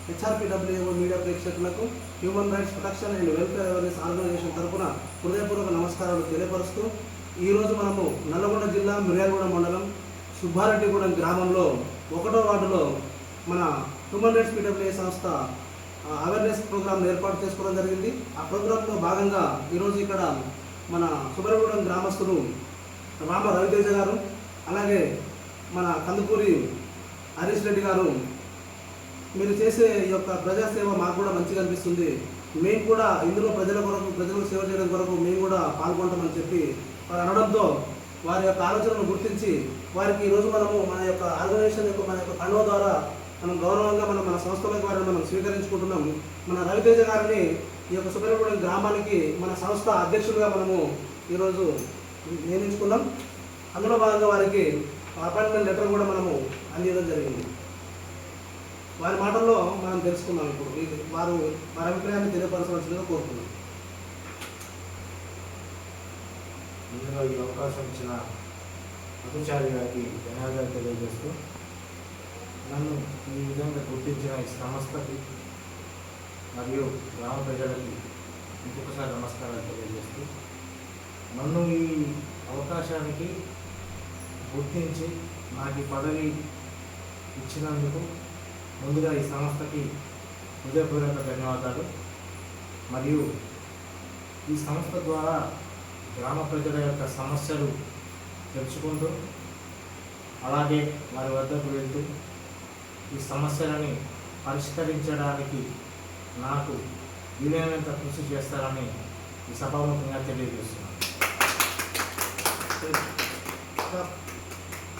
హెచ్ఆర్పిడబ్ల్యూఏఓ media ప్రేక్షకులకు human rights protection and welfare awareness organisation తరఫున హృదయపూర్వక నమస్కారాలు తెలియపరుస్తూ ఈరోజు మనము నల్లగొండ జిల్లా మిర్యాలగూడెం మండలం సుబ్బారెడ్డిగూడెం గ్రామంలో 1వ వార్డులో మన హ్యూమన్ రైట్స్ పిడబ్ల్యూఏ సంస్థ అవేర్నెస్ ప్రోగ్రామ్ ఏర్పాటు చేసుకోవడం జరిగింది. ఆ ప్రోగ్రాంలో భాగంగా ఈరోజు ఇక్కడ మన సుబ్బారెడ్డిగూడెం గ్రామస్తులు రామ రవితేజ గారు, అలాగే మన కందుకూరి హరీష్ రెడ్డి గారు, మీరు చేసే ఈ యొక్క ప్రజాసేవ మాకు కూడా మంచిగా అనిపిస్తుంది, మేము కూడా ఇందులో ప్రజలకు సేవ చేయడం కొరకు మేము కూడా పాల్గొంటామని చెప్పి వారు అనడంతో వారి యొక్క ఆలోచనను గుర్తించి వారికి ఈరోజు మనము మన యొక్క ఆర్గనైజేషన్ యొక్క మన యొక్క కండువ ద్వారా మనం గౌరవంగా మన సంస్థలోకి వారిని మనం స్వీకరించుకుంటున్నాం. మన రవితేజ గారిని ఈ యొక్క సుబ్బారెడ్డిగూడెం గ్రామానికి మన సంస్థ అధ్యక్షుడిగా మనము ఈరోజు నియమించుకున్నాం. అందులో భాగంగా వారికి అపాయింట్మెంట్ లెటర్ కూడా మనము అందించడం జరిగింది. వారి మాటల్లో మనం తెలుసుకున్నాం. ఇప్పుడు వారి అభిప్రాయాన్ని తెలియపరచవలసిందిగా కోరుతున్నాం. ఇందులో ఈ అవకాశం ఇచ్చిన మధుచారి గారికి ధన్యవాదాలు తెలియజేస్తూ, నన్ను ఈ విధంగా గుర్తించిన ఈ సంస్థకి మరియు గ్రామ ప్రజలకి ఇంకొకసారి నమస్కారాలు తెలియజేస్తూ, నన్ను ఈ అవకాశానికి గుర్తించి నాకు ఈ పదవి ఇచ్చినందుకు ముందుగా ఈ సంస్థకి హృదయపూర్వక ధన్యవాదాలు. మరియు ఈ సంస్థ ద్వారా గ్రామ ప్రజల యొక్క సమస్యలు తెలుసుకుంటూ, అలాగే వారి వద్దకు వెళ్తూ ఈ సమస్యలని పరిష్కరించడానికి నాకు వీలైనంత కృషి చేస్తారని ఈ సభాముఖంగా తెలియజేస్తున్నాను.